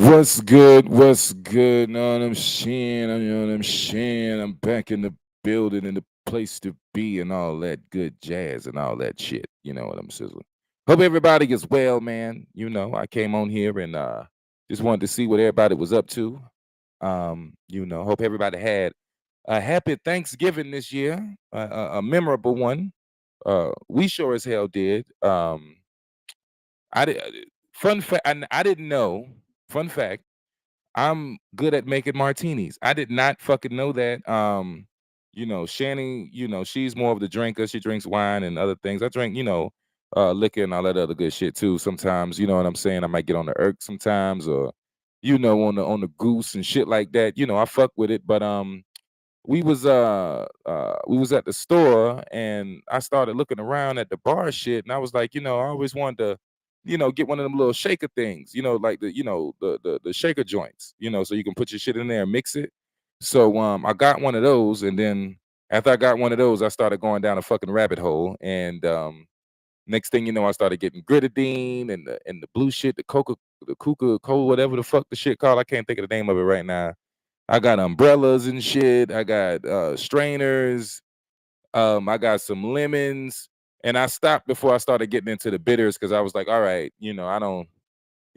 What's good? What's good? Know what I'm saying? You know what I'm saying? I'm back in the building and the place to be and all that good jazz and all that shit. You know what I'm sizzling. Hope everybody is well, man. I came on here and just wanted to see what everybody was up to. Hope everybody had a happy Thanksgiving this year, a memorable one. We sure as hell did. I did. Fun fact, I didn't know. Fun fact. I'm good at making martinis. I did not fucking know that. Shanny, she's more of the drinker. She drinks wine and other things. I drink, liquor and all that other good shit too. Sometimes, you know what I'm saying? I might get on the irk sometimes or, on the goose and shit like that. I fuck with it. But we was at the store and I started looking around at the bar shit and I was like, I always wanted to, get one of them little shaker things, like the shaker joints, so you can put your shit in there and mix it. So I got one of those and then after I got one of those, I started going down a fucking rabbit hole and next thing you know, I started getting grenadine and the blue shit, the Coca Cola, whatever the fuck the shit called. I can't think of the name of it right now. I got umbrellas and shit. I got strainers. I got some lemons. And I stopped before I started getting into the bitters because I was like, all right, I don't,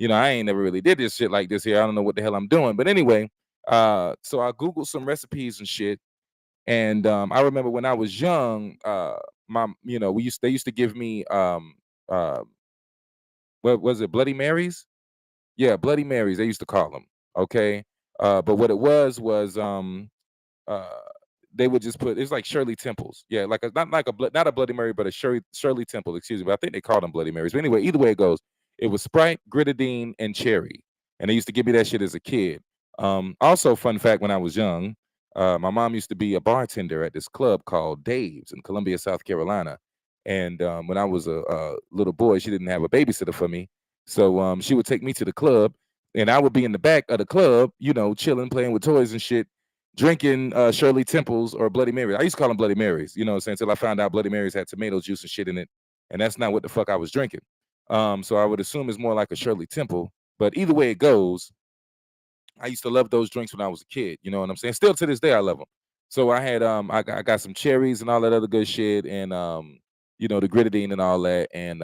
I ain't never really did this shit like this here. I don't know what the hell I'm doing. But anyway, so I Googled some recipes and shit. And I remember when I was young, they used to give me uh what was it, Bloody Marys? Yeah, Bloody Marys, they used to call them. Okay. But what it was uh they would just put it's like Shirley Temples. Yeah, like not like not a Bloody Mary, but a Shirley Temple, excuse me. But I think they called them Bloody Marys. But anyway, either way it goes, it was Sprite, grenadine, and cherry. And they used to give me that shit as a kid. Also, fun fact, when I was young, my mom used to be a bartender at this club called Dave's in Columbia, South Carolina. And when I was a little boy, she didn't have a babysitter for me. So she would take me to the club and I would be in the back of the club, chilling, playing with toys and shit, drinking Shirley Temples or Bloody Marys. I used to call them Bloody Marys, you know what I'm saying? Until I found out Bloody Marys had tomato juice and shit in it. And that's not what the fuck I was drinking. So I would assume it's more like a Shirley Temple. But either way it goes, I used to love those drinks when I was a kid. You know what I'm saying? Still to this day, I love them. So I had I got some cherries and all that other good shit, and the grenadine and all that, and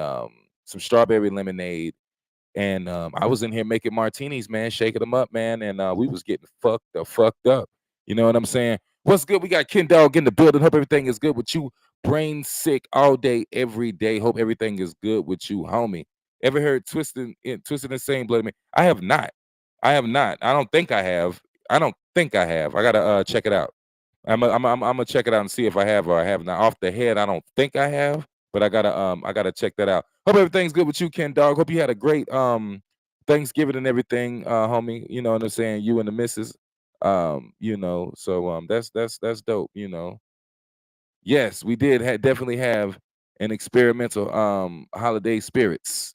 some strawberry lemonade. And I was in here making martinis, man, shaking them up, man, and we was getting fucked up. You know what I'm saying? What's good? We got Ken Dog in the building. Hope everything is good with you. Brain sick all day, every day. Hope everything is good with you, homie. Ever heard twisted and saying bloody man? I have not. I have not. I don't think I have. I don't think I have. I gotta check it out. I'm gonna check it out and see if I have or I have not. Off the head, I don't think I have, but I gotta check that out. Hope everything's good with you, Ken Dog. Hope you had a great Thanksgiving and everything, homie. You know what I'm saying? You and the missus. So that's dope. Yes, we did definitely have an experimental holiday spirits.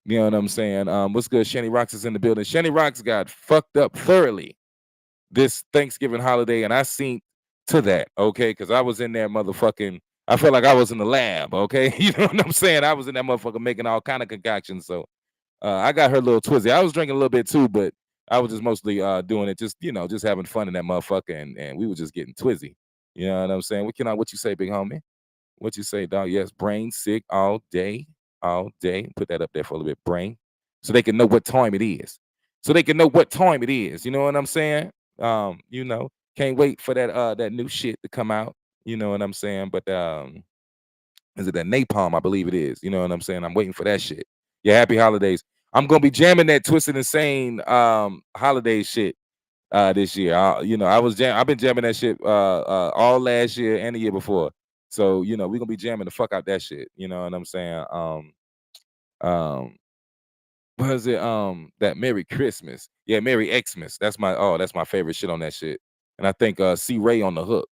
You know what I'm saying? What's good? Shanny Rocks is in the building. Shanny Rocks got fucked up thoroughly this Thanksgiving holiday, and I seen to that, okay? Because I was in there motherfucking, I felt like I was in the lab, okay? You know what I'm saying? I was in that motherfucker making all kind of concoctions. So I got her a little twizzy. I was drinking a little bit too, but I was just mostly doing it, just having fun in that motherfucker, and we were just getting twizzy. You know what I'm saying? What you say, big homie? What you say, dog? Yes, brain sick all day, all day. Put that up there for a little bit, brain, so they can know what time it is. So they can know what time it is. You know what I'm saying? Can't wait for that new shit to come out. You know what I'm saying? But is it that napalm? I believe it is. You know what I'm saying? I'm waiting for that shit. Yeah, happy holidays. I'm gonna be jamming that Twisted Insane holiday shit this year. I've been jamming that shit all last year and the year before. So we're gonna be jamming the fuck out that shit. You know what I'm saying? Um what is it? That Merry Christmas. Yeah, Merry Xmas. That's my favorite shit on that shit. And I think C Ray on the hook.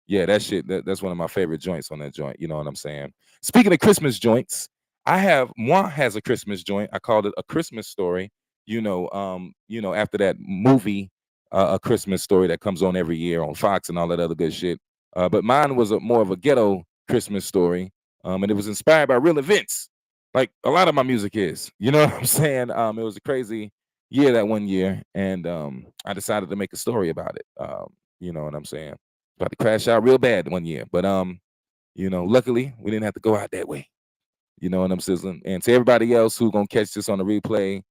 Yeah, that shit, that's one of my favorite joints on that joint. You know what I'm saying? Speaking of Christmas joints, Moi has a Christmas joint. I called it A Christmas Story. After that movie, A Christmas Story that comes on every year on Fox and all that other good shit. But mine was more of a ghetto Christmas story. And it was inspired by real events like a lot of my music is. You know what I'm saying? It was a crazy Yeah, that one year, and I decided to make a story about it. You know what I'm saying? About to crash out real bad one year, but luckily we didn't have to go out that way. You know what I'm sizzling? And to everybody else who gonna catch this on the replay,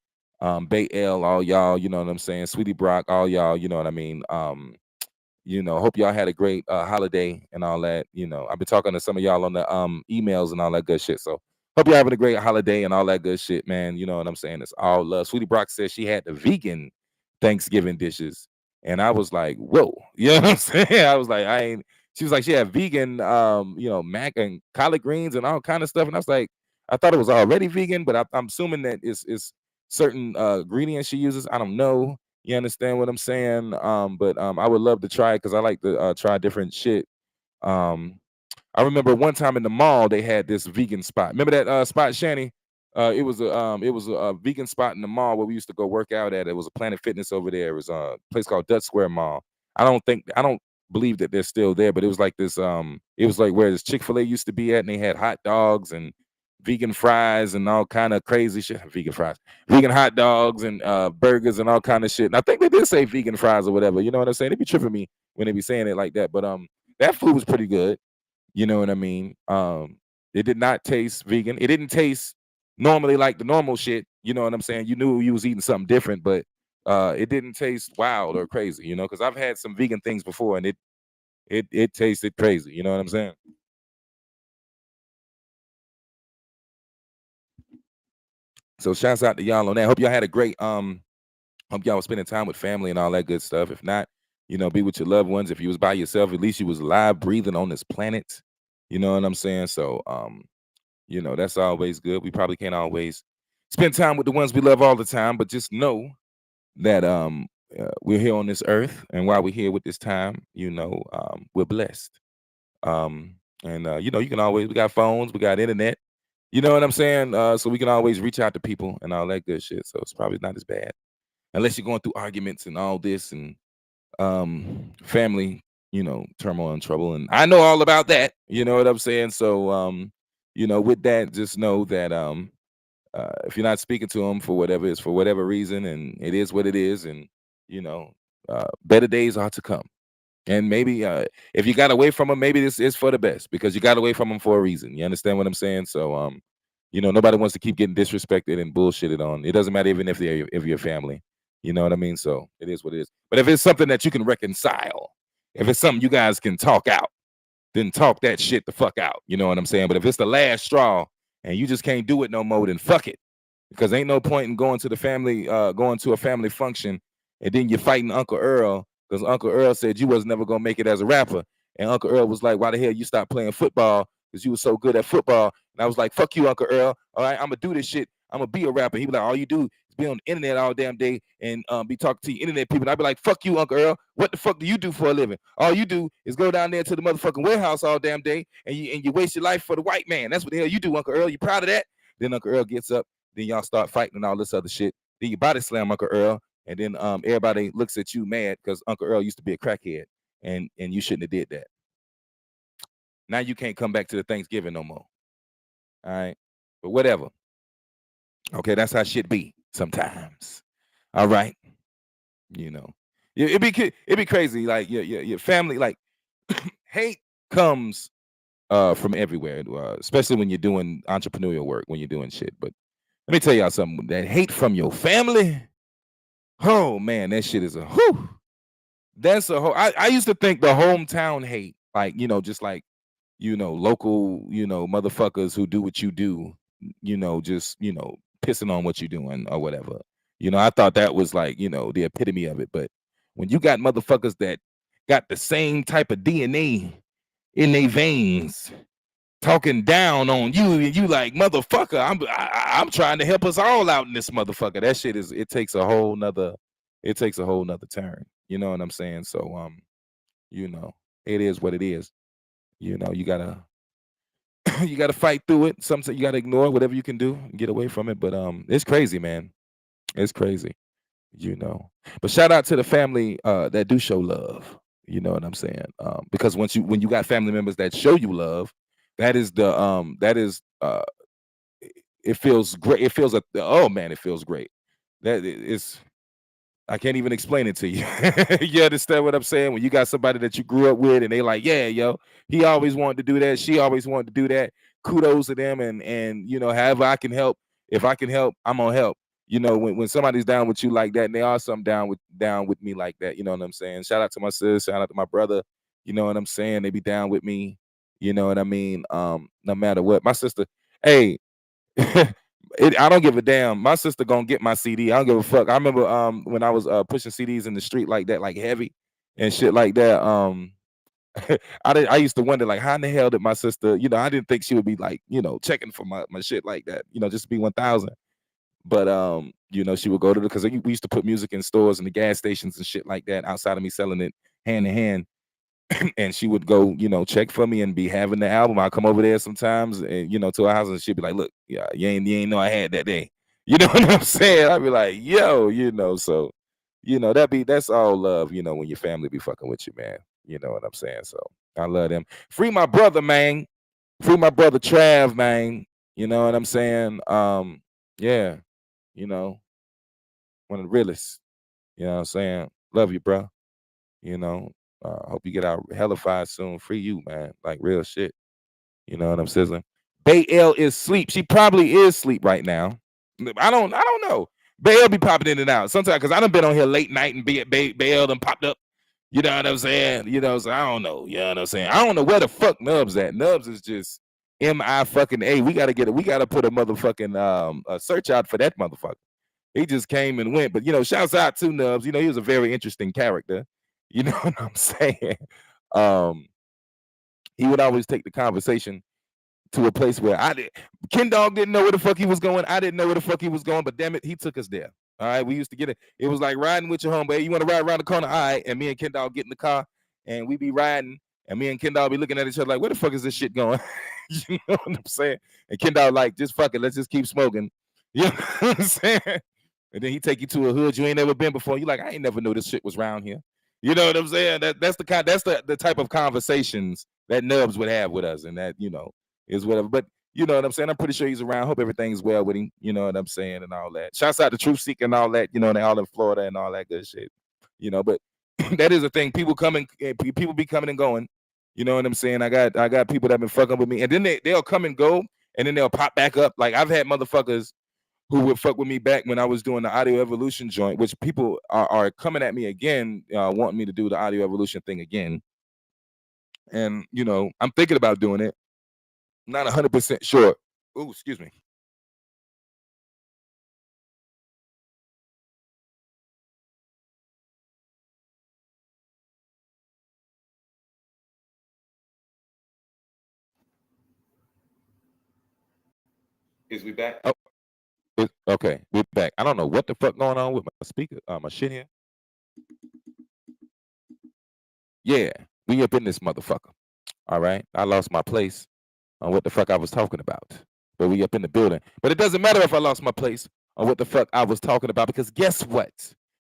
Bay L, all y'all, you know what I'm saying? Sweetie Brock, all y'all, you know what I mean? Hope y'all had a great holiday and all that. I've been talking to some of y'all on the emails and all that good shit. So hope you're having a great holiday and all that good shit, man. You know what I'm saying? It's all love. Sweetie Brock said she had the vegan Thanksgiving dishes. And I was like, whoa, you know what I'm saying? I was like, I ain't she was like, she had vegan mac and collard greens and all kind of stuff. And I was like, I thought it was already vegan, but I'm assuming that it's certain ingredients she uses. I don't know. You understand what I'm saying? But I would love to try it because I like to try different shit. Um, I remember one time in the mall they had this vegan spot. Remember that spot, Shani? It was a vegan spot in the mall where we used to go work out at. It was a Planet Fitness over there. It was a place called Dutch Square Mall. I don't believe that they're still there, but it was like this. It was like where this Chick-fil-A used to be at, and they had hot dogs and vegan fries and all kind of crazy shit. Vegan fries, vegan hot dogs and burgers and all kind of shit. And I think they did say vegan fries or whatever. You know what I'm saying? They be tripping me when they be saying it like that. But that food was pretty good. You know what I mean? It did not taste vegan. It didn't taste normally like the normal shit. You know what I'm saying? You knew you was eating something different, but it didn't taste wild or crazy. Because I've had some vegan things before, and it tasted crazy. You know what I'm saying? So shouts out to y'all on that. Hope y'all had a great hope y'all was spending time with family and all that good stuff. If not, be with your loved ones. If you was by yourself, at least you was alive, breathing on this planet. You know what I'm saying? So that's always good. We probably can't always spend time with the ones we love all the time, but just know that we're here on this earth, and while we're here with this time, we're blessed. And you can always we got phones, we got internet. You know what I'm saying? So we can always reach out to people and all that good shit. So it's probably not as bad unless you're going through arguments and all this and family, turmoil and trouble. And I know all about that. You know what I'm saying? So with that, just know that if you're not speaking to them for whatever it's for whatever reason, and it is what it is, and better days are to come. And maybe if you got away from them, maybe this is for the best because you got away from them for a reason. You understand what I'm saying? So nobody wants to keep getting disrespected and bullshitted on. It doesn't matter even if you're family. You know what I mean? So it is what it is. But if it's something that you can reconcile, if it's something you guys can talk out, then talk that shit the fuck out. You know what I'm saying? But if it's the last straw and you just can't do it no more, then fuck it. Because ain't no point in going to a family function, and then you're fighting Uncle Earl because Uncle Earl said you was never gonna make it as a rapper. And Uncle Earl was like, why the hell you stopped playing football? Because you was so good at football. And I was like, fuck you, Uncle Earl. All right, I'm gonna do this shit. I'm gonna be a rapper. He was like, all you do is be on the internet all damn day and be talking to internet people. And I'd be like, fuck you, Uncle Earl. What the fuck do you do for a living? All you do is go down there to the motherfucking warehouse all damn day and you waste your life for the white man. That's what the hell you do, Uncle Earl. You proud of that? Then Uncle Earl gets up. Then y'all start fighting and all this other shit. Then you body slam Uncle Earl, and then everybody looks at you mad because Uncle Earl used to be a crackhead, and you shouldn't have did that. Now you can't come back to the Thanksgiving no more. All right, but whatever. Okay, that's how shit be sometimes. All right, you know, it be crazy. Like your family, like hate comes from everywhere, especially when you're doing entrepreneurial work, when you're doing shit. But let me tell y'all something. That hate from your family, oh man, that shit is a whew. That's a whole. I used to think the hometown hate, like just like local, motherfuckers who do what you do, just pissing on what you're doing or whatever. I thought that was like the epitome of it. But when you got motherfuckers that got the same type of DNA in their veins, talking down on you, and you like motherfucker, I'm trying to help us all out in this motherfucker. That shit is it takes a whole nother turn. You know what I'm saying? So it is what it is. You gotta you gotta fight through it. Sometimes you gotta ignore whatever you can do and get away from it. But it's crazy, man. It's crazy. you know. But shout out to the family that do show love. You know what I'm saying? Because when you got family members that show you love, it feels great. It feels oh man, it feels great. That is I can't even explain it to you. You understand what I'm saying? When you got somebody that you grew up with and they like, yeah, yo, he always wanted to do that. She always wanted to do that. Kudos to them. And you know, however I can help, if I can help, I'm gonna help. You know, when somebody's down with you like that, and they are some down with me like that, you know what I'm saying? Shout out to my sis, shout out to my brother, you know what I'm saying? They be down with me, you know what I mean? No matter what. My sister, hey, I don't give a damn. My sister gonna get my CD. I don't give a fuck. I remember when I was pushing CDs in the street like that, like heavy and shit like that. I used to wonder like how in the hell did my sister, you know, I didn't think she would be like, you know, checking for my shit like that, you know, just to be 1,000. But you know, she would go to because we used to put music in stores and the gas stations and shit like that outside of me selling it hand in hand. And she would go, you know, check for me and be having the album. I'll come over there sometimes and, you know, to her house and she'd be like, look, yeah, you ain't know I had that day. You know what I'm saying? I'd be like, yo, you know, so, you know, that's all love, you know, when your family be fucking with you, man. You know what I'm saying? So I love them. Free my brother, man. Free my brother Trav, man. You know what I'm saying? Yeah, you know, one of the realest. You know what I'm saying? Love you, bro. You know, hope you get out hellified soon. Free you, man. Like real shit. You know what I'm sizzling. Bay L is sleep. She probably is sleep right now. I don't know. Bay L be popping in and out sometimes because I done been on here late night and Bay L done popped up. You know what I'm saying? You know, so I don't know. You know what I'm saying? I don't know where the fuck Nubs at. Nubs is just MI fucking A. We gotta put a motherfucking a search out for that motherfucker. He just came and went. But you know, shouts out to Nubs. You know, he was a very interesting character. You know what I'm saying? Um, he would always take the conversation to a place where Ken Dog didn't know where the fuck he was going. I didn't know where the fuck he was going, but damn it, he took us there. All right, we used to get it. It was like riding with your homeboy. You want to ride around the corner? All right, and me and Ken Dog get in the car, and we be riding, and me and Ken Dog be looking at each other like, where the fuck is this shit going? You know what I'm saying? And Ken Dog like, just fuck it, let's just keep smoking. You know what I'm saying? And then he take you to a hood you ain't never been before. You like, I ain't never knew this shit was around here. You know what I'm saying? That's the type of conversations that Nubs would have with us, and that, you know, is whatever. But you know what I'm saying? I'm pretty sure he's around. Hope everything's well with him. You know what I'm saying? And all that. Shouts out to Truth Seeker and all that. You know, they all in Florida and all that good shit. You know, but that is a thing. People be coming and going. You know what I'm saying? I got people that been fucking with me, and then they'll come and go, and then they'll pop back up. Like I've had motherfuckers who would fuck with me back when I was doing the Audio Evolution joint, which people are coming at me again, wanting me to do the Audio Evolution thing again. And you know, I'm thinking about doing it. Not 100% sure. Oh, excuse me. Is we back? Oh, okay, we're back. I don't know what the fuck going on with my speaker, my shit here. Yeah, we up in this motherfucker. All right, I lost my place on what the fuck I was talking about, but we up in the building. But it doesn't matter if I lost my place on what the fuck I was talking about, because guess what?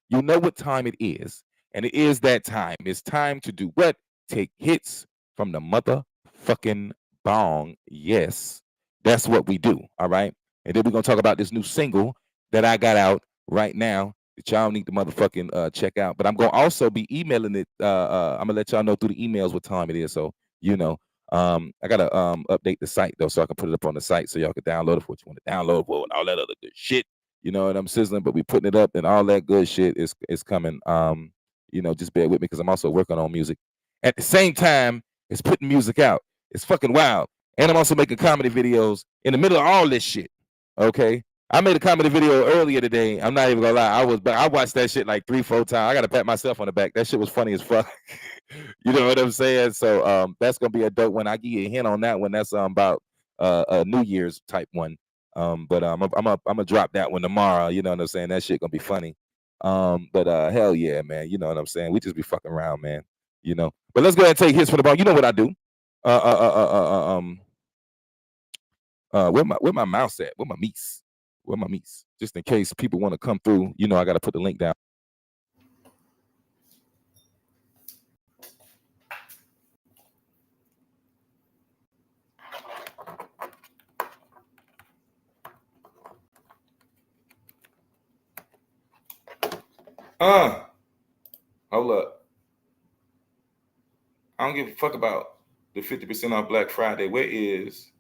You know what time it is, and it is that time. It's time to do what? Take hits from the motherfucking bong. Yes, that's what we do. All right, and then we're gonna talk about this new single that I got out right now that y'all need to motherfucking check out. But I'm gonna also be emailing it. I'm gonna let y'all know through the emails what time it is, so you know. I gotta update the site though, so I can put it up on the site so y'all can download it for what you want to download for and all that other good shit. You know what I'm sizzling, but we putting it up and all that good shit is coming. You know, just bear with me because I'm also working on music. At the same time, it's putting music out. It's fucking wild. And I'm also making comedy videos in the middle of all this shit. Okay. I made a comedy video earlier today. I'm not even gonna lie. I watched that shit like 3-4 times. I gotta pat myself on the back. That shit was funny as fuck. You know what I'm saying? So that's gonna be a dope one. I give you a hint on that one. That's about a New Year's type one. But I'm gonna drop that one tomorrow. You know what I'm saying? That shit gonna be funny. But hell yeah, man. You know what I'm saying? We just be fucking around, man. You know. But let's go ahead and take hits for the ball. You know what I do? Where my mouse at? Where my meats? Where my meats? Just in case people want to come through, you know, I gotta put the link down. Hold up. I don't give a fuck about the 50% off Black Friday. Where is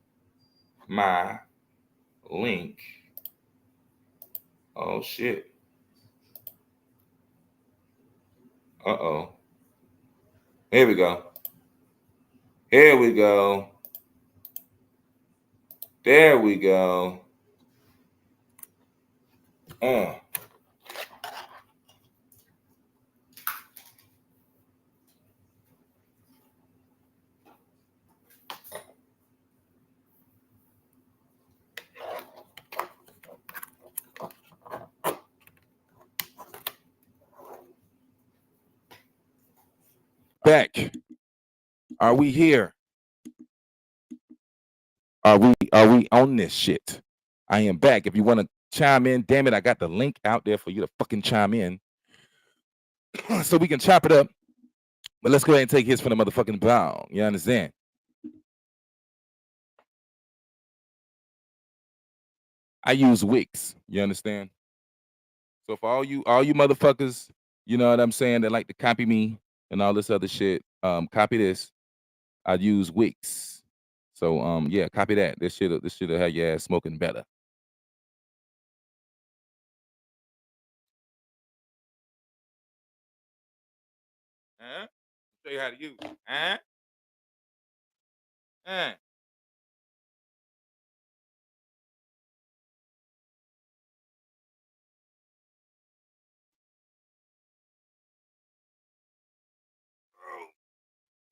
my link? Oh shit. Uh-oh. Here we go. Here we go. There we go. Back. Are we here? Are we on this shit? I am back. If you want to chime in, damn it, I got the link out there for you to fucking chime in. So we can chop it up. But let's go ahead and take hits from the motherfucking bow. You understand? I use Wix. You understand? So for all you motherfuckers, you know what I'm saying, that like to copy me and all this other shit, copy this. I use Wix. So yeah, copy that. This shit'll have your ass smoking better. Huh? Show you how to use it. Huh?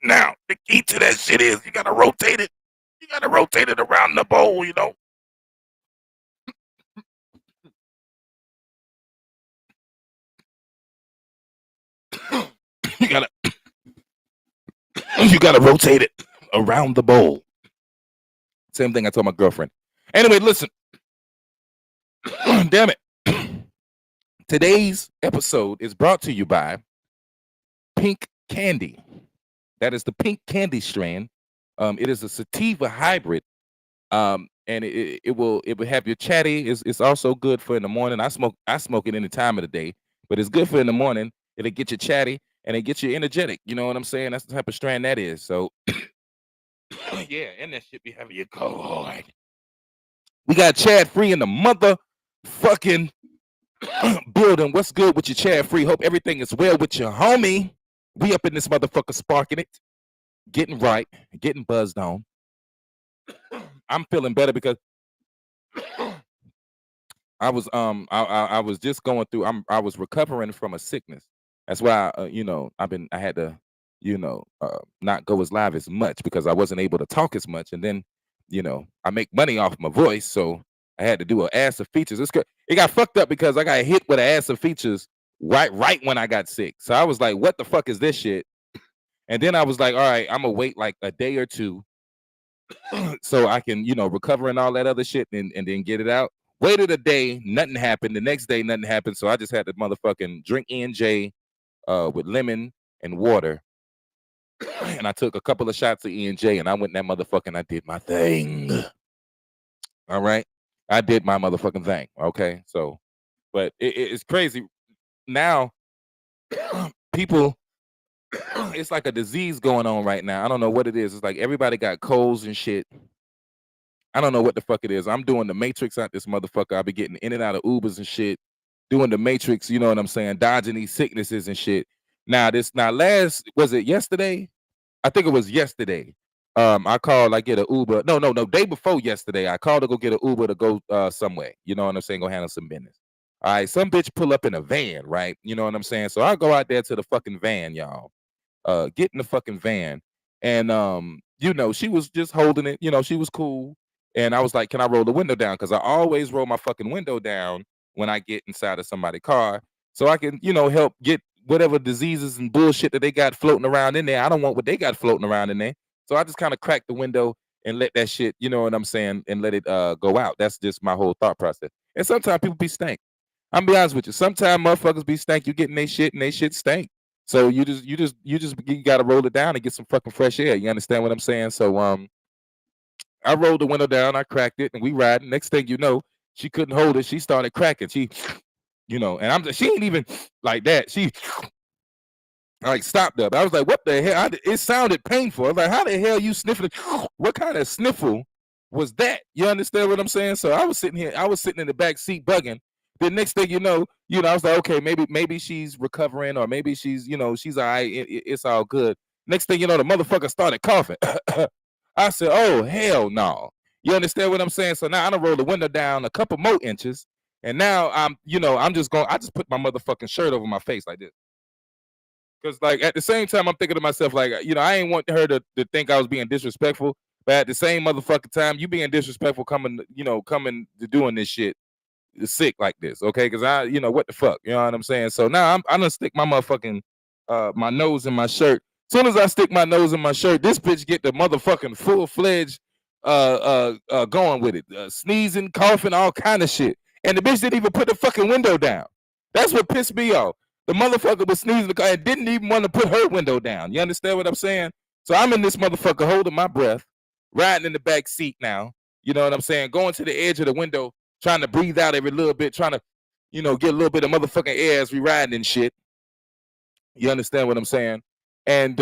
Now, the key to that shit is you gotta rotate it. You gotta rotate it around the bowl, you know. you gotta rotate it around the bowl. Same thing I told my girlfriend. Anyway, listen. Damn it. Today's episode is brought to you by Pink Candy. That is the Pink Candy strain. It is a sativa hybrid. And it will have you chatty. It's also good for in the morning. I smoke it any time of the day, but it's good for in the morning. It'll get you chatty and it gets you energetic. You know what I'm saying? That's the type of strain that is. So yeah, and that shit be having you go hard. We got Chad Free in the motherfucking building. What's good with you, Chad Free? Hope everything is well with your homie. We up in this motherfucker sparking it, getting right, getting buzzed on. I'm feeling better because I was I was just going through. I was recovering from a sickness. That's why I had to not go as live as much because I wasn't able to talk as much. And then I make money off my voice, so I had to do an ass of features. It got fucked up because I got hit with an ass of features right when I got sick. So I was like, what the fuck is this shit? And then I was like, all right, I'm gonna wait like a day or two so I can recover and all that other shit and then get it out. Waited a day, nothing happened. The next day, nothing happened. So I just had to motherfucking drink ENJ with lemon and water. And I took a couple of shots of ENJ and I went in that motherfucker and I did my thing. All right. I did my motherfucking thing. Okay. So, but it's crazy. Now, people, it's like a disease going on right now. I don't know what it is. It's like everybody got colds and shit. I don't know what the fuck it is. I'm doing the Matrix out this motherfucker. I'll be getting in and out of Ubers and shit, doing the Matrix, you know what I'm saying, dodging these sicknesses and shit. Was it yesterday? I think it was yesterday. I called, I get an Uber. No, day before yesterday, I called to go get an Uber to go somewhere. You know what I'm saying? Go handle some business. All right, some bitch pull up in a van, right? You know what I'm saying? So I go out there to the fucking van, y'all. Get in the fucking van. And she was just holding it, she was cool. And I was like, can I roll the window down? Because I always roll my fucking window down when I get inside of somebody's car. So I can, help get whatever diseases and bullshit that they got floating around in there. I don't want what they got floating around in there. So I just kind of crack the window and let that shit, you know what I'm saying, and let it go out. That's just my whole thought process. And sometimes people be stank. I'm be honest with you. Sometimes motherfuckers be stank. You getting they shit and they shit stank. So you gotta roll it down and get some fucking fresh air. You understand what I'm saying? So I rolled the window down, I cracked it, and we riding. Next thing you know, she couldn't hold it. She started cracking. you know, and she ain't even like that. She like stopped up. I was like, what the hell? It sounded painful. I was like, how the hell you sniffing? What kind of sniffle was that? You understand what I'm saying? So I was sitting here, I was sitting in the back seat bugging. The next thing you know, I was like, okay, maybe she's recovering, or maybe she's, she's all right. It's all good. Next thing you know, the motherfucker started coughing. I said, oh hell no. You understand what I'm saying? So now I done rolled the window down a couple more inches, and now I just put my motherfucking shirt over my face like this. Because like at the same time, I'm thinking to myself, like, I ain't want her to think I was being disrespectful. But at the same motherfucking time, you being disrespectful coming to doing this shit sick like this, okay? Because what the fuck, you know what I'm saying? So now I'm gonna stick my motherfucking my nose in my shirt. Soon as I stick my nose in my shirt, this bitch get the motherfucking full-fledged going with it, sneezing, coughing, all kind of shit. And the bitch didn't even put the fucking window down. That's what pissed me off. The motherfucker was sneezing and didn't even want to put her window down. You understand what I'm saying? So I'm in this motherfucker holding my breath, riding in the back seat now. You know what I'm saying? Going to the edge of the window, trying to breathe out every little bit, trying to, get a little bit of motherfucking air as we riding and shit. You understand what I'm saying? And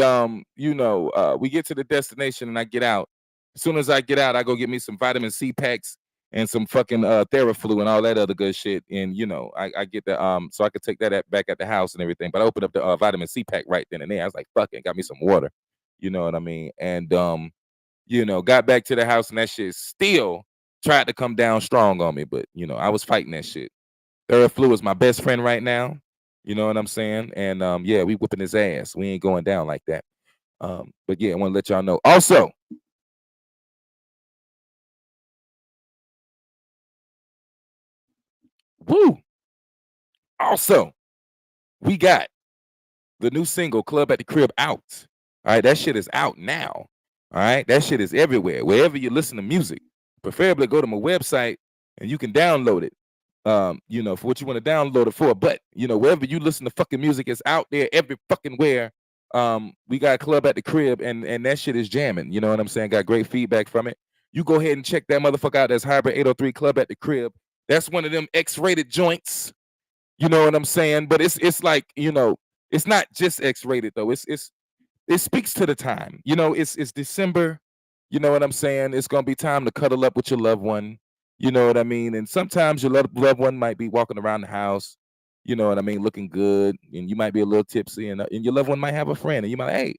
we get to the destination and I get out. As soon as I get out, I go get me some vitamin C packs and some fucking Theraflu and all that other good shit. And I get the so I could take that back at the house and everything. But I opened up the vitamin C pack right then and there. I was like, fuck it, got me some water. You know what I mean? And got back to the house and that shit still tried to come down strong on me. But I was fighting that shit. Theraflu is my best friend right now. You know what I'm saying? And yeah, we whipping his ass. We ain't going down like that. But yeah, I want to let y'all know. Also, woo. Also, we got the new single Club at the Crib out. All right, that shit is out now. All right, that shit is everywhere. Wherever you listen to music, preferably go to my website and you can download it. For what you want to download it for. But wherever you listen to fucking music, it's out there every fucking where. We got Club at the Crib, and that shit is jamming. You know what I'm saying? Got great feedback from it. You go ahead and check that motherfucker out. That's HyBrid803 Club at the Crib. That's one of them X-rated joints. You know what I'm saying? But it's like, it's not just X-rated though. It speaks to the time. It's December. You know what I'm saying? It's gonna be time to cuddle up with your loved one. You know what I mean? And sometimes your loved one might be walking around the house, you know what I mean, looking good, and you might be a little tipsy, and your loved one might have a friend, and you might, hey,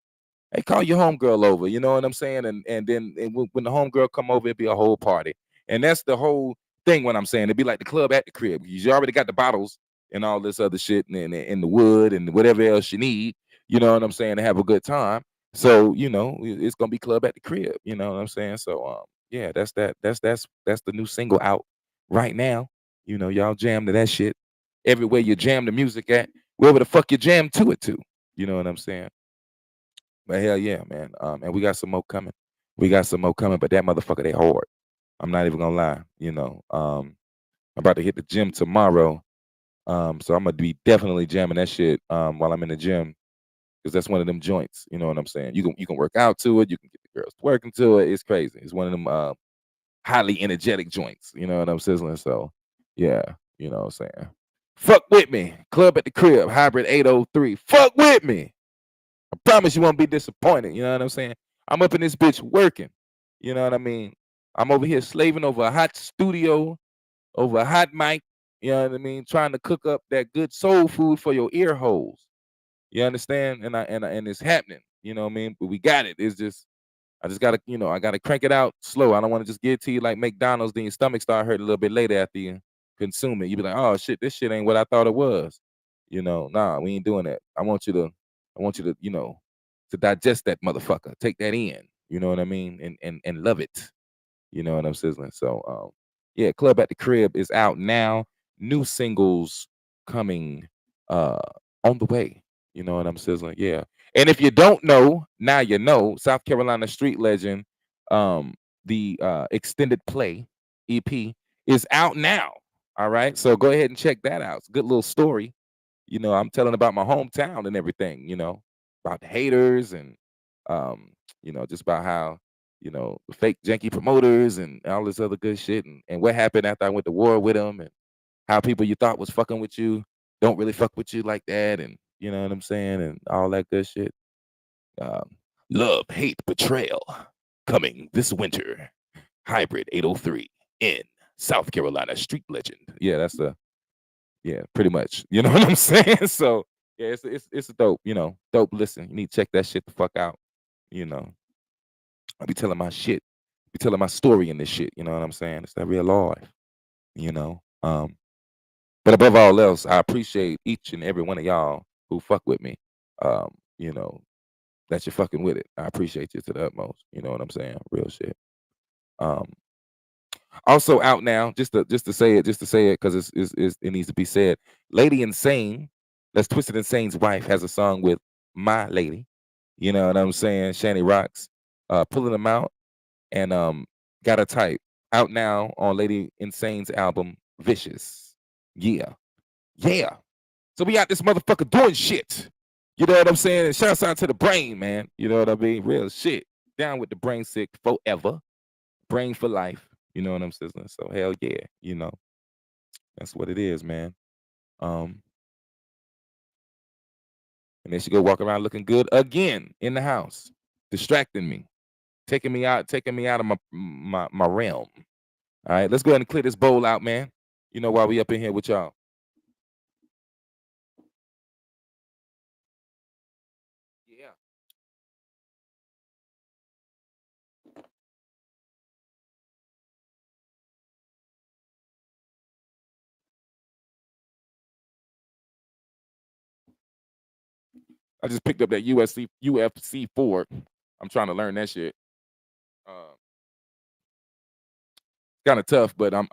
call your homegirl over. You know what I'm saying? And then when the homegirl come over, it'd be a whole party, and that's the whole thing. What I'm saying, it'd be like the club at the crib. You already got the bottles and all this other shit, and the wood and whatever else you need. You know what I'm saying? To have a good time. So it's gonna be club at the crib. You know what I'm saying? So yeah, that's the new single out right now. Y'all jam to that shit everywhere you jam the music at, wherever the fuck you jam to it to. You know what I'm saying? But hell yeah, man. And we got some more coming. We got some more coming, but that motherfucker, they hard. I'm not even gonna lie. I'm about to hit the gym tomorrow. So I'm gonna be definitely jamming that shit while I'm in the gym, because that's one of them joints. You know what I'm saying? You can work out to it. You can get the girls working to it. It's crazy. It's one of them highly energetic joints. You know what I'm sizzling? So yeah, you know what I'm saying. Fuck with me. Club at the Crib, HyBrid803. Fuck with me. I promise you won't be disappointed. You know what I'm saying? I'm up in this bitch working. You know what I mean? I'm over here slaving over a hot studio, over a hot mic. You know what I mean? Trying to cook up that good soul food for your ear holes. You understand? And it's happening. You know what I mean? But we got it. It's just I just gotta, I gotta crank it out slow. I don't want to just give it to you like McDonald's, then your stomach start hurting a little bit later after you consume it. You be like, oh shit, this shit ain't what I thought it was. Nah, we ain't doing that. I want you to, to digest that motherfucker. Take that in. You know what I mean? And love it. You know what I'm sizzling. So yeah, Club at the Crib is out now. New singles coming on the way. You know what I'm sizzling? Yeah. And if you don't know, now you know. South Carolina street legend, the extended play EP is out now. All right. So go ahead and check that out. It's a good little story. I'm telling about my hometown and everything, about the haters and just about how, the fake janky promoters and all this other good shit and what happened after I went to war with them and how people you thought was fucking with you don't really fuck with you like that, and you know what I'm saying, and all that good shit. Um, Love, hate, betrayal, coming this winter. Hybrid 803 in South Carolina, street legend. Yeah, that's the pretty much. You know what I'm saying? So yeah, it's a dope, dope listen. You need to check that shit the fuck out. You know, I be telling my shit, be telling my story in this shit. You know what I'm saying? It's that real life. You know. But above all else, I appreciate each and every one of y'all who fuck with me. You know, that you're fucking with it. I appreciate you to the utmost. You know what I'm saying? Real shit. Um, Also out now, just to say it, because it needs to be said. Lady Insane, that's Twisted Insane's wife, has a song with my lady. You know what I'm saying? Shani Rocks, pulling them out, and got a type out now on Lady Insane's album Vicious. Yeah, yeah. So we got this motherfucker doing shit. You know what I'm saying? And shouts out to the brain, man. You know what I mean? Real shit. Down with the brain sick forever. Brain for life. You know what I'm saying? So hell yeah, that's what it is, man. Um, and then she go walk around looking good again in the house, distracting me, taking me out of my realm. All right, let's go ahead and clear this bowl out, man. You know, while we up in here with y'all. Yeah. I just picked up that UFC 4. I'm trying to learn that shit. Uh, kind of tough, but I'm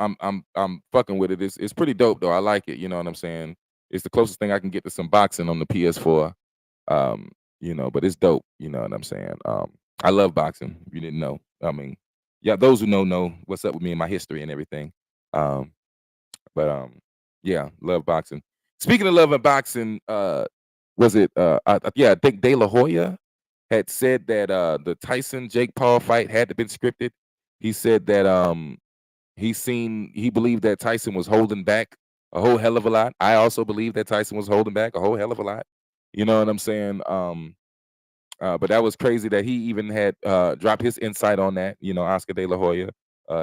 fucking with it. It's pretty dope though. I like it. You know what I'm saying? It's the closest thing I can get to some boxing on the PS4. But it's dope. You know what I'm saying? I love boxing. If you didn't know, I mean, yeah, those who know what's up with me and my history and everything. Um, yeah, love boxing. Speaking of love and boxing, was it? I think De La Hoya had said that the Tyson Jake Paul fight had to been scripted. He said that he believed that Tyson was holding back a whole hell of a lot. I also believe that Tyson was holding back a whole hell of a lot. You know what I'm saying? But that was crazy that he even had dropped his insight on that. You know, Oscar De La Hoya,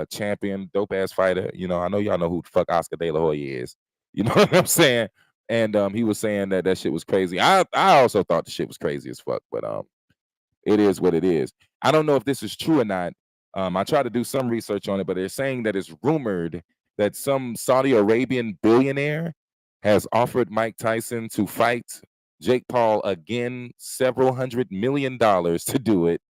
champion, dope ass fighter. You know, I know y'all know who the fuck Oscar De La Hoya is. You know what I'm saying? And he was saying that shit was crazy. I also thought the shit was crazy as fuck. But it is what it is. I don't know if this is true or not. I tried to do some research on it, but they're saying that it's rumored that some Saudi Arabian billionaire has offered Mike Tyson to fight Jake Paul again, several $100 million to do it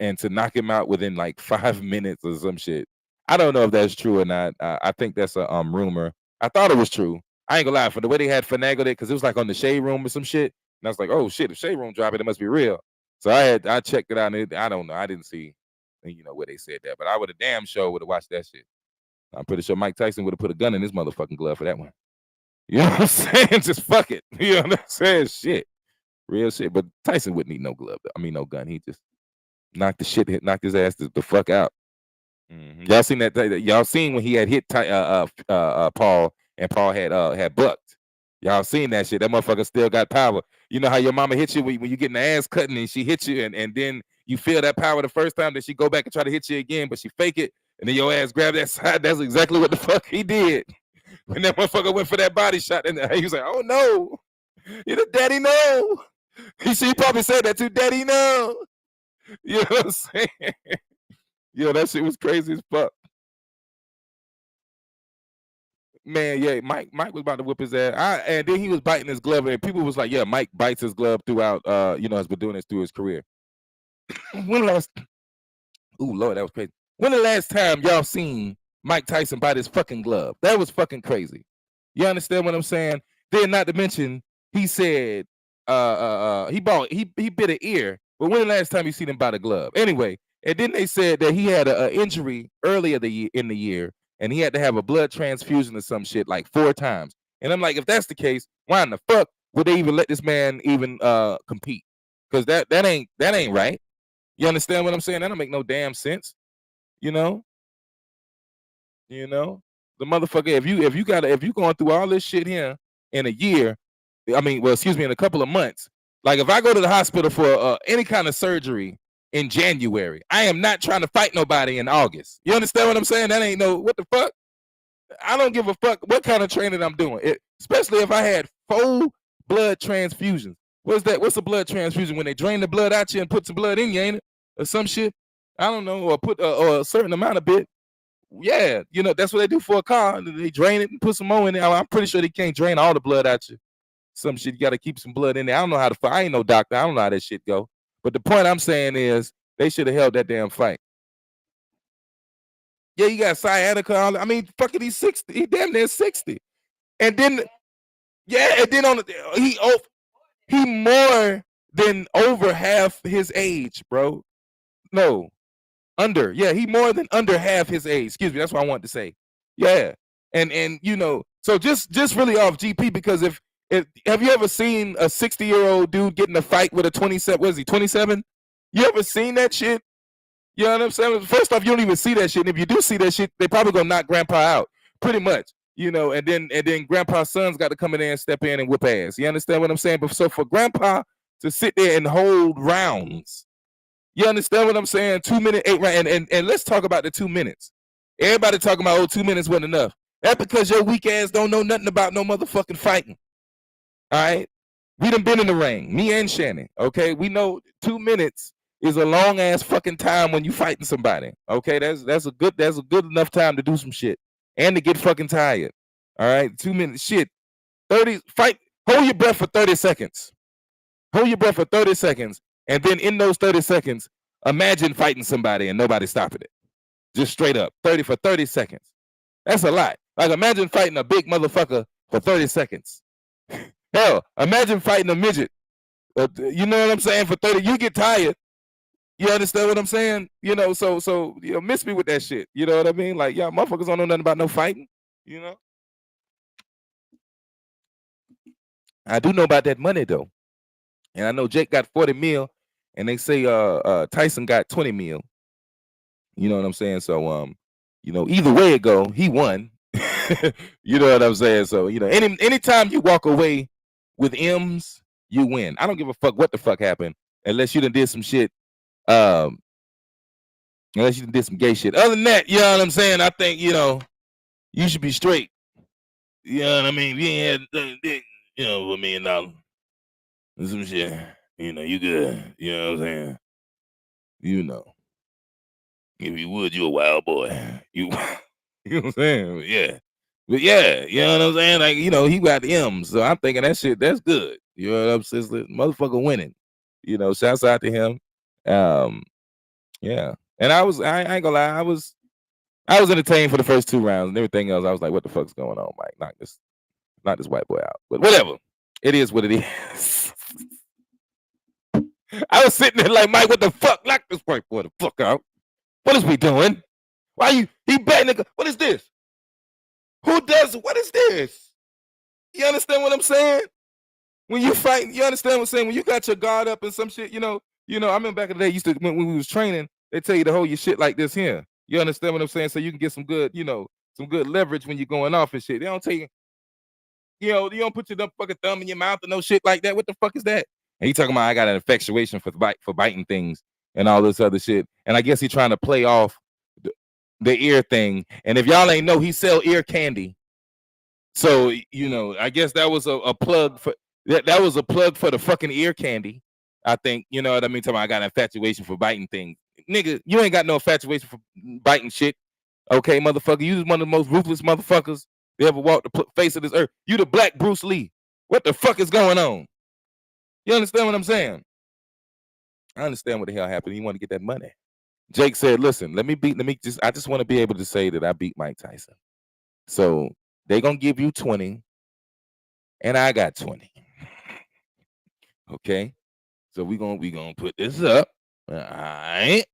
and to knock him out within like 5 minutes or some shit. I don't know if that's true or not. I think that's a rumor. I thought it was true. I ain't gonna lie, for the way they had finagled it, because it was like on the Shade Room or some shit. And I was like, oh shit, if Shade Room drop it, it must be real. So I checked it out, and I don't know. I didn't see, where they said that, but I would have damn sure would have watched that shit. I'm pretty sure Mike Tyson would have put a gun in his motherfucking glove for that one. You know what I'm saying? Just fuck it. You know what I'm saying? Shit. Real shit. But Tyson wouldn't need no glove. I mean, no gun. He just knocked his ass the fuck out. Y'all seen that? Y'all seen when he had hit Paul, and Paul had bucked. Y'all seen that shit? That motherfucker still got power. You know how your mama hits you when you getting the ass cutting, and she hits you, and then you feel that power the first time, then she go back and try to hit you again, but she fake it, and then your ass grab that side. That's exactly what the fuck he did when that motherfucker went for that body shot. And he was like, "Oh no, you the daddy no." He probably said that too, daddy no. You know what I'm saying? Yo, that shit was crazy as fuck. Man, yeah, Mike was about to whip his ass. And then he was biting his glove, and people was like, "Yeah, Mike bites his glove throughout. Has been doing this through his career." when the last, ooh, Lord, that was crazy. When the last time y'all seen Mike Tyson bite his fucking glove? That was fucking crazy. You understand what I'm saying? Then, not to mention, he said, he bit an ear. But when the last time you seen him bite a glove? Anyway, and then they said that he had a injury earlier in the year, and he had to have a blood transfusion or some shit like 4 times. And I'm like, if that's the case, why in the fuck would they even let this man even compete? Because that ain't right. You understand what I'm saying? That don't make no damn sense. You know? You know? The motherfucker, if you going through all this shit here in a year, I mean, well, excuse me, in a couple of months. Like if I go to the hospital for any kind of surgery in January, I am not trying to fight nobody in August. You understand what I'm saying? That ain't no what the fuck. I don't give a fuck what kind of training I'm doing. Especially if I had 4 blood transfusions. What's that? What's a blood transfusion? When they drain the blood out you and put some blood in you, ain't it? Or some shit. I don't know. Or put or a certain amount of it. Yeah, you know, that's what they do for a car. They drain it and put some more in there. I'm pretty sure they can't drain all the blood out you. Some shit, you got to keep some blood in there. I don't know how to fight. I ain't no doctor. I don't know how that shit go. But the point I'm saying is they should have held that damn fight. Yeah, you got sciatica. I mean, fucking he's 60. He damn near 60. And then, yeah, and then he more than over half his age, bro. No, under. Yeah, he more than under half his age. Excuse me, that's what I wanted to say. Yeah. And you know, so just really off GP, because if have you ever seen a 60-year-old dude get in a fight with a 27? What is he, 27? You ever seen that shit? You know what I'm saying? First off, you don't even see that shit. And if you do see that shit, they probably gonna knock grandpa out. Pretty much. You know, and then grandpa's son's got to come in there and step in and whip ass. You understand what I'm saying? But so for grandpa to sit there and hold rounds, you understand what I'm saying? 2 minute, 8 rounds. And let's talk about the 2 minutes. Everybody talking about 2 minutes wasn't enough. That's because your weak ass don't know nothing about no motherfucking fighting. All right? We done been in the ring, me and Shannon. Okay, we know 2 minutes is a long ass fucking time when you fighting somebody. Okay, that's a good enough time to do some shit and to get fucking tired. All right, 2 minutes shit. 30 fight. Hold your breath for 30 seconds. Hold your breath for 30 seconds, and then in those 30 seconds, imagine fighting somebody and nobody stopping it. Just straight up 30 seconds. That's a lot. Like imagine fighting a big motherfucker for 30 seconds. Hell, imagine fighting a midget. You know what I'm saying? For 30, you get tired. You understand what I'm saying? You know, so you know, miss me with that shit. You know what I mean? Like, y'all motherfuckers don't know nothing about no fighting. You know? I do know about that money though. And I know Jake got 40 mil, and they say Tyson got 20 mil. You know what I'm saying? So you know, either way it go, he won. You know what I'm saying? So, you know, anytime you walk away with M's, you win. I don't give a fuck what the fuck happened, unless you done did some shit. Unless you done did some gay shit. Other than that, you know what I'm saying? I think, you know, you should be straight. You know what I mean? If you ain't had, you know, $1 million and some shit, you know, you good. You know what I'm saying? You know. If you would, you a wild boy. You know what I'm saying? Yeah. But yeah, you know what I'm saying? Like, you know, he got the M's. So I'm thinking that shit, that's good. You know what I'm saying? Motherfucker winning. You know, shouts out to him. Yeah. And I ain't gonna lie, I was entertained for the first 2 rounds, and everything else. I was like, what the fuck's going on, Mike? Knock this white boy out. But whatever. It is what it is. I was sitting there like, Mike, what the fuck? Knock this white boy the fuck out. What is we doing? Why he betting? What is this? Who does? What is this? You understand what I'm saying? When you fight, you understand what I'm saying? When you got your guard up and some shit, you know, I remember back in the day, when we was training, they tell you to hold your shit like this here. You understand what I'm saying? So you can get some good, you know, some good leverage when you're going off and shit. They don't tell you, you know, you don't put your fucking thumb in your mouth and no shit like that. What the fuck is that? And he talking about I got an infatuation for biting things and all this other shit. And I guess he trying to play off the ear thing. And if y'all ain't know, he sell ear candy. So, you know, I guess that was a plug for that was a plug for the fucking ear candy. I think, you know what I mean? Talking about I got an infatuation for biting things. Nigga, you ain't got no infatuation for biting shit. Okay, motherfucker. You just one of the most ruthless motherfuckers that ever walked the face of this earth. You the black Bruce Lee. What the fuck is going on? You understand what I'm saying? I understand what the hell happened. You want to get that money. Jake said, listen, I just want to be able to say that I beat Mike Tyson. So they gonna give you 20, and I got 20. Okay. So we gonna put this up. All right.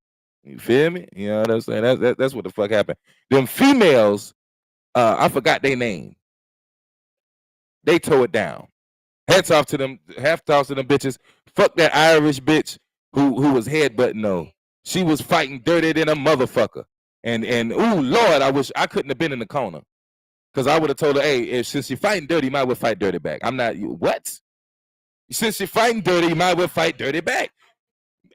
You feel me? You know what I'm saying? That's what the fuck happened. Them females, I forgot their name. They tore it down. Hats off to them bitches. Fuck that Irish bitch who was headbutting though. She was fighting dirtier than a motherfucker. And ooh Lord, I wish I couldn't have been in the corner. Because I would have told her, hey, since you're fighting dirty, you might well fight dirty back. I'm not, what? Since you're fighting dirty, you might well fight dirty back.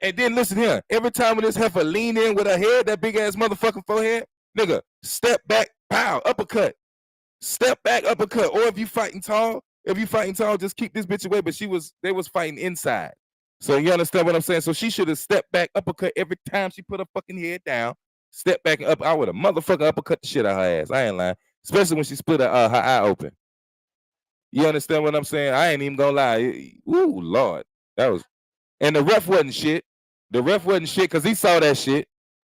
And then listen here, every time when this heifer lean in with her head, that big ass motherfucking forehead, nigga, step back, pow, uppercut. Step back, uppercut. Or if you fighting tall, just keep this bitch away. But they was fighting inside. So you understand what I'm saying? So she should have stepped back, uppercut every time she put her fucking head down. Step back and up. I would have motherfucking uppercut the shit out of her ass. I ain't lying. Especially when she split her eye open. You understand what I'm saying? I ain't even gonna lie. Ooh, Lord. That was, and the ref wasn't shit. The ref wasn't shit because he saw that shit.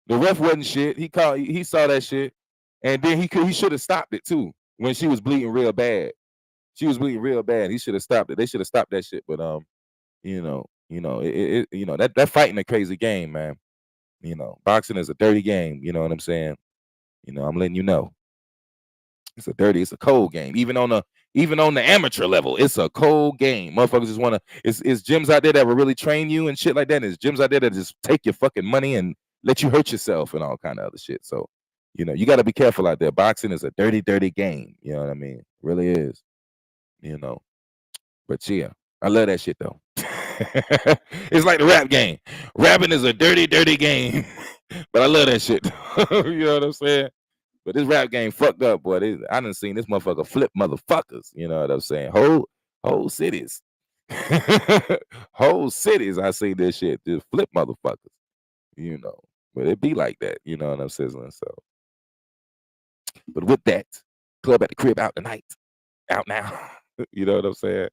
The ref wasn't shit. He saw that shit. And then he should have stopped it too when she was bleeding real bad. She was bleeding real bad. He should have stopped it. They should have stopped that shit. But that fighting a crazy game, man. Boxing is a dirty game. You know what I'm saying? I'm letting you know. It's a cold game. Even on the amateur level, it's a cold game. Motherfuckers just wanna. It's gyms out there that will really train you and shit like that. And it's gyms out there that just take your fucking money and let you hurt yourself and all kind of other shit. So, you got to be careful out there. Boxing is a dirty, dirty game. You know what I mean? It really is. But yeah, I love that shit though. It's like the rap game. Rapping is a dirty, dirty game. But I love that shit. You know what I'm saying? But this rap game fucked up, boy. I done seen this motherfucker flip motherfuckers. You know what I'm saying? Whole cities. Whole cities, I see this shit. Just flip motherfuckers. But it be like that. You know what I'm saying? So, but with that, Club at the Crib out tonight. Out now. You know what I'm saying?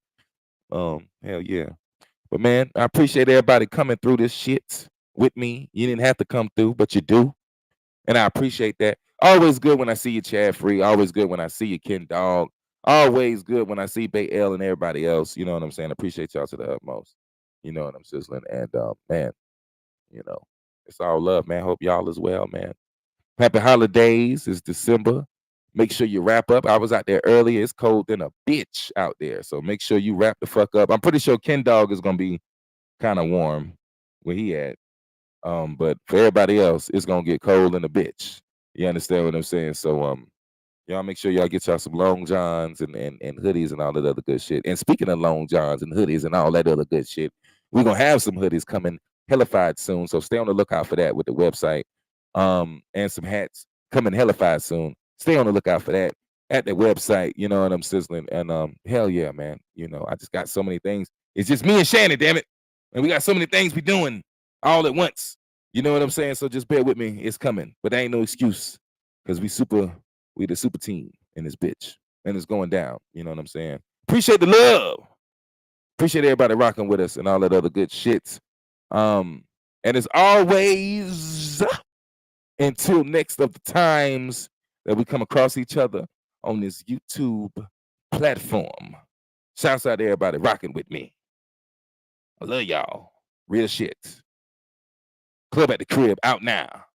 Hell yeah. But man, I appreciate everybody coming through this shit with me. You didn't have to come through, but you do. And I appreciate that. Always good when I see you, Chad Free. Always good when I see you, Ken Dog. Always good when I see Bay L and everybody else. You know what I'm saying? Appreciate y'all to the utmost. You know what I'm sizzling. And man, it's all love, man. Hope y'all as well, man. Happy holidays. It's December. Make sure you wrap up. I was out there earlier. It's cold than a bitch out there. So make sure you wrap the fuck up. I'm pretty sure Ken Dog is gonna be kind of warm where he at. But for everybody else, it's gonna get cold and a bitch. You understand what I'm saying? So y'all make sure y'all get y'all some long johns and hoodies and all that other good shit. And speaking of long johns and hoodies and all that other good shit, we're gonna have some hoodies coming hellified soon. So stay on the lookout for that with the website. And some hats coming hellified soon. Stay on the lookout for that at the website. You know what I'm sizzling. And hell yeah, man. I just got so many things. It's just me and Shannon, damn it. And we got so many things we doing all at once. You know what I'm saying? So just bear with me. It's coming. But there ain't no excuse. Because we the super team in this bitch. And it's going down. You know what I'm saying? Appreciate the love. Appreciate everybody rocking with us and all that other good shit. And as always, until next of the times that we come across each other on this YouTube platform. Shouts out to everybody rocking with me. I love y'all. Real shit. Club at the Crib out now.